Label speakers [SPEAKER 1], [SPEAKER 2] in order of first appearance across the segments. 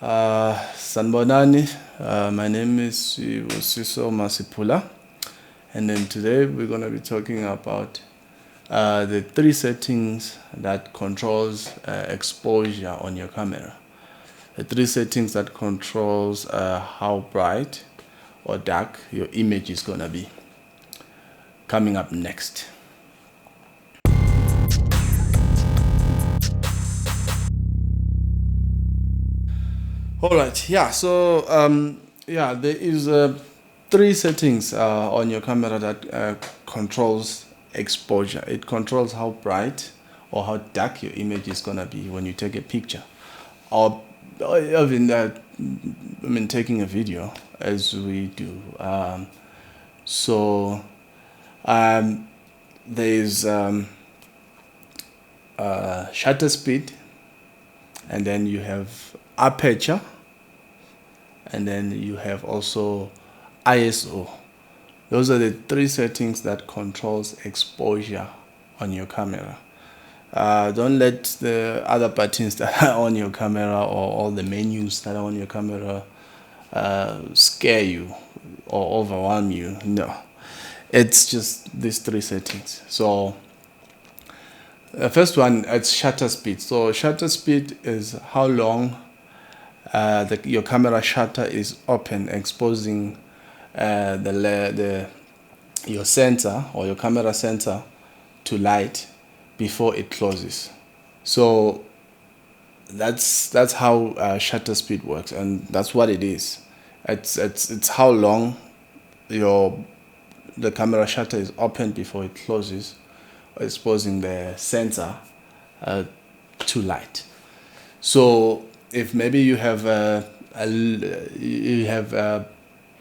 [SPEAKER 1] Sanbonani, my name is Siso Masipula, and then today we're going to be talking about the 3 settings that controls exposure on your camera. The 3 settings that controls how bright or dark your image is going to be. Coming up next. All right, yeah, so there is 3 settings on your camera that controls exposure. It controls how bright or how dark your image is going to be when you take a picture, or even taking a video, as we do. There is shutter speed, and then you have aperture, and then you have also ISO. Those are the 3 settings that controls exposure on your camera. Don't let the other buttons that are on your camera or all the menus that are on your camera scare you or overwhelm you. No, it's just these 3 settings. So the first one, it's shutter speed. So shutter speed is how long your camera shutter is open, exposing your sensor or your camera sensor to light before it closes. So that's how shutter speed works, and that's what it is. It's how long the camera shutter is open before it closes, exposing the sensor to light. So if maybe you have a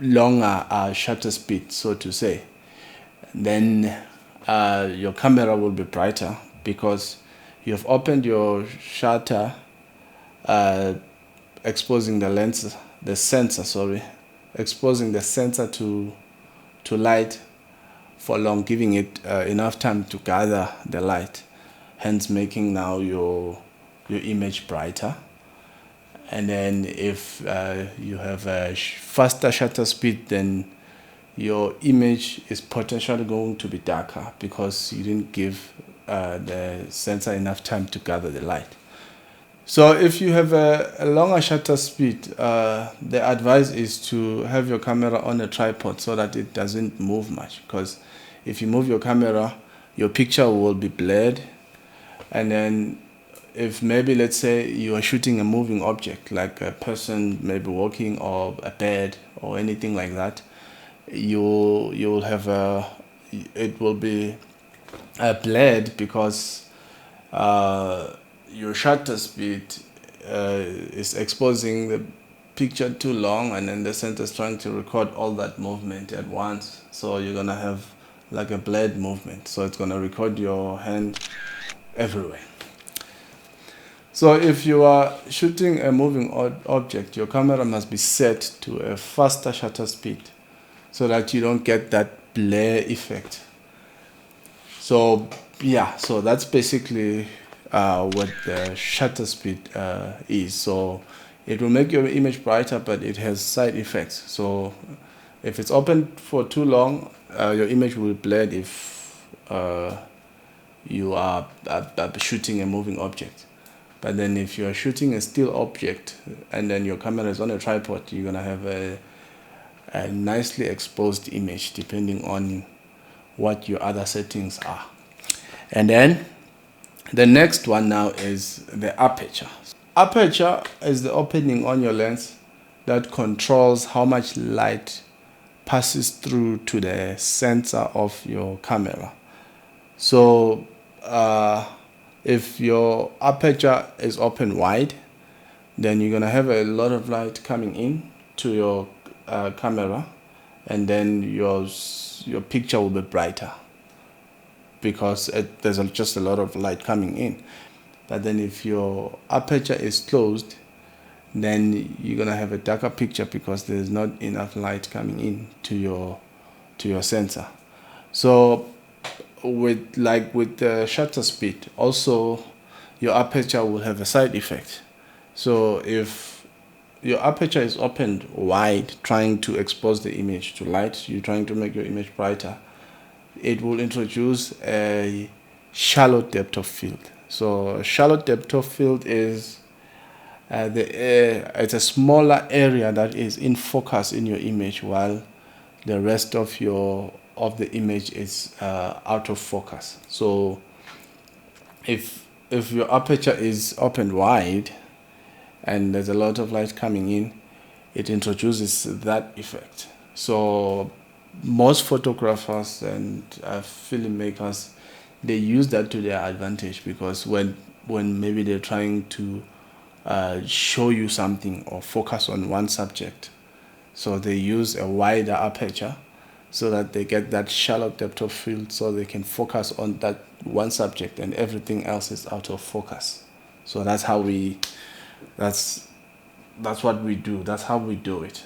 [SPEAKER 1] longer shutter speed, so to say, then your camera will be brighter because you have opened your shutter, exposing exposing the sensor to light for long, giving it enough time to gather the light, hence making now your image brighter. And then if you have a faster shutter speed, then your image is potentially going to be darker because you didn't give the sensor enough time to gather the light. So if you have a longer shutter speed, the advice is to have your camera on a tripod so that it doesn't move much, because if you move your camera, your picture will be blurred. And then if maybe, let's say, you are shooting a moving object like a person maybe walking or a bed or anything like that, you'll have it will be blurred because your shutter speed is exposing the picture too long, and then the sensor is trying to record all that movement at once. So you're gonna have like a blurred movement, so it's gonna record your hand everywhere. So if you are shooting a moving object, your camera must be set to a faster shutter speed so that you don't get that blur effect. So yeah, so that's basically what the shutter speed is. So it will make your image brighter, but it has side effects. So if it's open for too long, your image will be blurred if you are shooting a moving object. But then if you are shooting a still object and then your camera is on a tripod, you're going to have a nicely exposed image depending on what your other settings are. And then the next one now is the aperture. Aperture is the opening on your lens that controls how much light passes through to the sensor of your camera. So if your aperture is open wide, then you're gonna have a lot of light coming in to your camera, and then your picture will be brighter because there's just a lot of light coming in. But then if your aperture is closed, then you're gonna have a darker picture because there's not enough light coming in to your sensor. So with the shutter speed, also your aperture will have a side effect. So if your aperture is opened wide, trying to expose the image to light, you're trying to make your image brighter, it will introduce a shallow depth of field. So shallow depth of field is it's a smaller area that is in focus in your image, while the rest of the image is out of focus. So if your aperture is opened wide and there's a lot of light coming in, it introduces that effect. So most photographers and filmmakers, they use that to their advantage, because when maybe they're trying to show you something or focus on one subject, so they use a wider aperture so that they get that shallow depth of field, so they can focus on that one subject and everything else is out of focus. So that's how that's what we do. That's how we do it.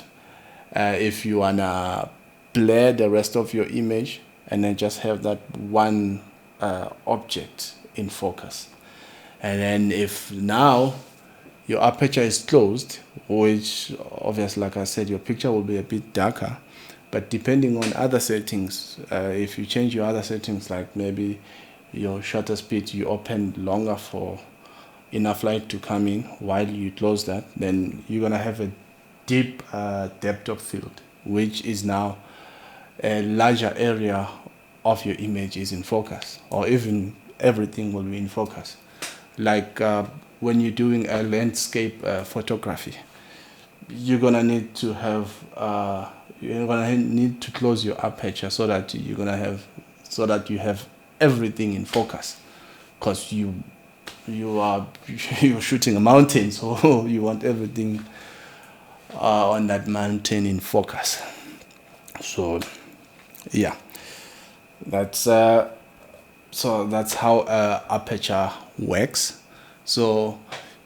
[SPEAKER 1] If you wanna blur the rest of your image and then just have that one object in focus, and then if now your aperture is closed, which obviously, like I said, your picture will be a bit darker, but depending on other settings, if you change your other settings, like maybe your shutter speed, you open longer for enough light to come in while you close that, then you're gonna have a deep depth of field, which is now a larger area of your image is in focus, or even everything will be in focus. Like when you're doing a landscape photography, you're gonna need to have you're gonna need to close your aperture so that you have everything in focus, because you're shooting a mountain, so you want everything on that mountain in focus. So yeah, that's how aperture works. So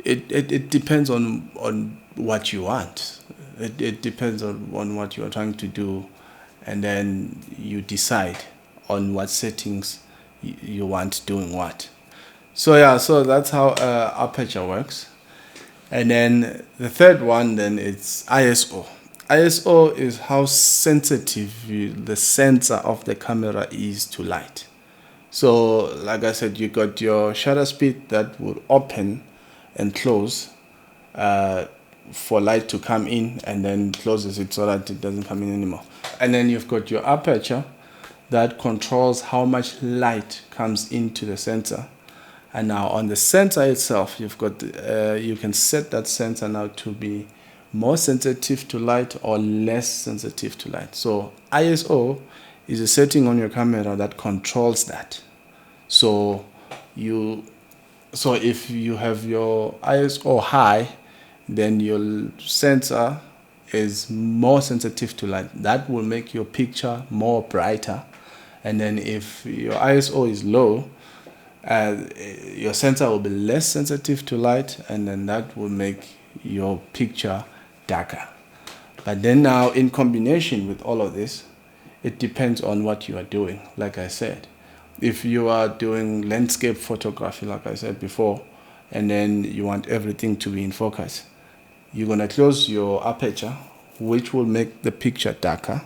[SPEAKER 1] it depends on what you want. It depends on what you are trying to do, and then you decide on what settings you want doing what. So yeah, so that's how aperture works. And then the third one, then it's ISO. ISO is how sensitive the sensor of the camera is to light. So like I said, you got your shutter speed that will open and close for light to come in, and then closes it so that it doesn't come in anymore. And then you've got your aperture that controls how much light comes into the sensor. And now on the sensor itself, you've got you can set that sensor now to be more sensitive to light or less sensitive to light. So ISO is a setting on your camera that controls that. So if you have your ISO high, then your sensor is more sensitive to light. That will make your picture more brighter. And then if your ISO is low, your sensor will be less sensitive to light, and then that will make your picture darker. But then now, in combination with all of this, it depends on what you are doing. Like I said, if you are doing landscape photography, like I said before, and then you want everything to be in focus, you're going to close your aperture, which will make the picture darker.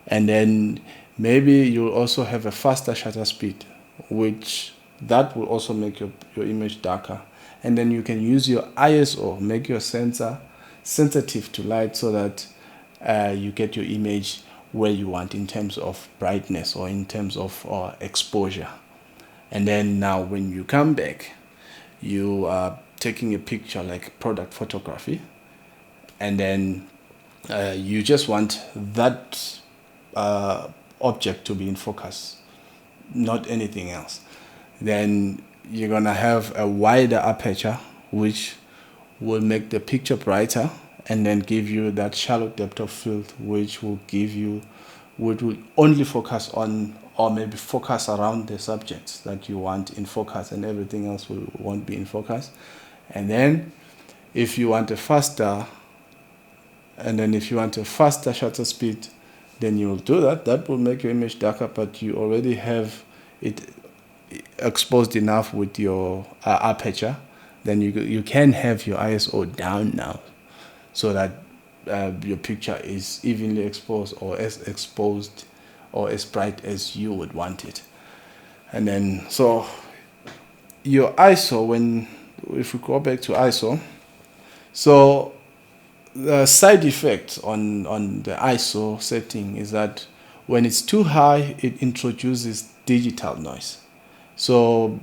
[SPEAKER 1] And then maybe you'll also have a faster shutter speed, which that will also make your image darker. And then you can use your ISO, make your sensor sensitive to light, so that you get your image where you want in terms of brightness or in terms of exposure. And then now when you come back, you are taking a picture like product photography, and then you just want that object to be in focus, not anything else. Then you're gonna have a wider aperture, which will make the picture brighter, and then give you that shallow depth of field, which will only focus on, or maybe focus around the subjects that you want in focus, and everything else won't be in focus. And then if you want a faster shutter speed, then you will do that. That will make your image darker, but you already have it exposed enough with your aperture. Then you can have your ISO down now. so that your picture is evenly exposed, or as bright as you would want it. And then so your ISO, if we go back to ISO, so the side effect on the ISO setting is that when it's too high, it introduces digital noise. So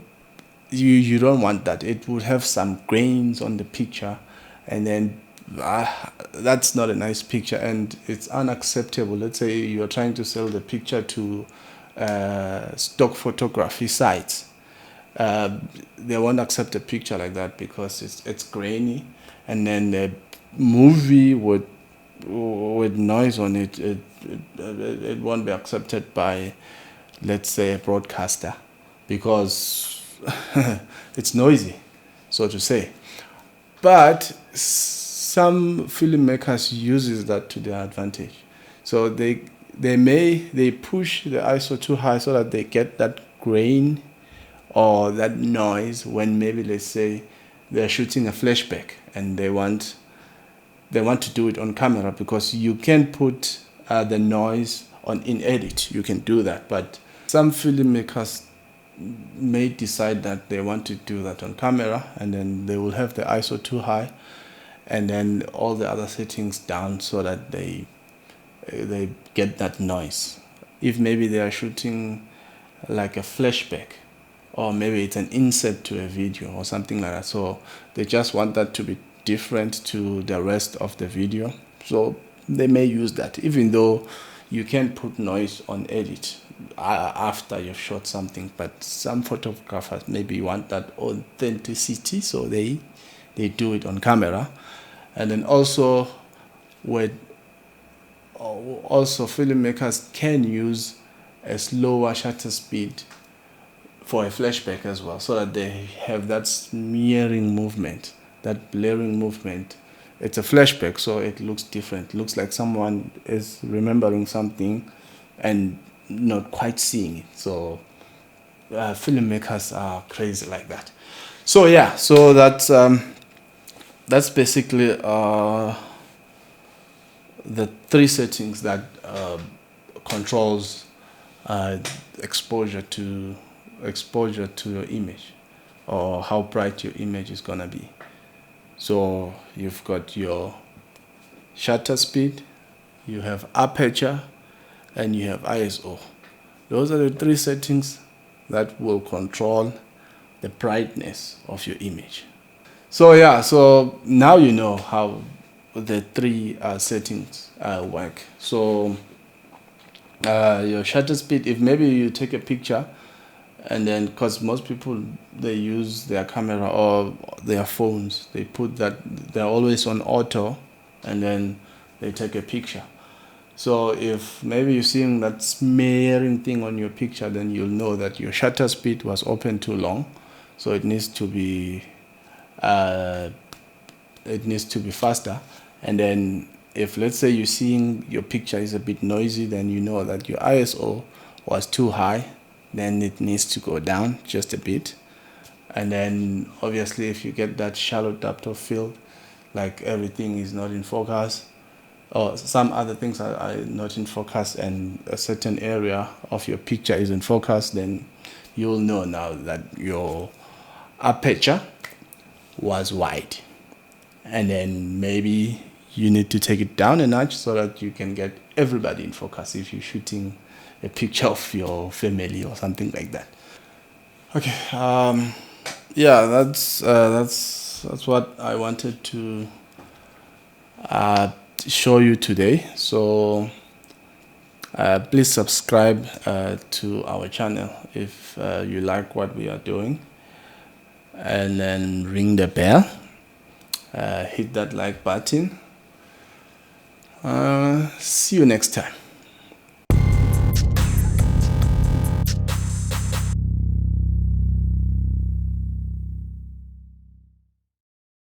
[SPEAKER 1] you don't want that. It would have some grains on the picture, and then that's not a nice picture, and it's unacceptable. Let's say you're trying to sell the picture to stock photography sites. They won't accept a picture like that because it's grainy, and then the movie with noise on it won't be accepted by, let's say, a broadcaster, because it's noisy, so to say. But some filmmakers uses that to their advantage. So they push the ISO too high so that they get that grain or that noise when, maybe, let's say, they're shooting a flashback and they want to do it on camera, because you can put the noise on in edit. You can do that, but some filmmakers may decide that they want to do that on camera, and then they will have the ISO too high and then all the other settings down so that they get that noise. If maybe they are shooting like a flashback, or maybe it's an insert to a video or something like that, so they just want that to be different to the rest of the video, so they may use that, even though you can put noise on edit after you've shot something. But some photographers maybe want that authenticity, so they do it on camera. And then also filmmakers can use a slower shutter speed for a flashback as well, so that they have that smearing movement, that blurring movement. It's a flashback, so it looks different. It looks like someone is remembering something and not quite seeing it. So filmmakers are crazy like that. So yeah, so that's basically the 3 settings that controls exposure to your image, or how bright your image is gonna be. So you've got your shutter speed, you have aperture, and you have ISO. Those are the 3 settings that will control the brightness of your image. So yeah, so now you know how the 3 settings work. So your shutter speed, if maybe you take a picture, and then, because most people, they use their camera or their phones, they put that, they're always on auto, and then they take a picture. So if maybe you're seeing that smearing thing on your picture, then you'll know that your shutter speed was open too long, so it needs to be faster. And then if, let's say, you're seeing your picture is a bit noisy, then you know that your ISO was too high, then it needs to go down just a bit. And then obviously, if you get that shallow depth of field, like everything is not in focus, or some other things are not in focus, and a certain area of your picture is in focus, then you'll know now that your aperture was wide, and then maybe you need to take it down a notch so that you can get everybody in focus if you're shooting a picture of your family or something like that. Okay, yeah, that's what I wanted to show you today. So please subscribe to our channel if you like what we are doing, and then ring the bell, hit that like button. See you next time.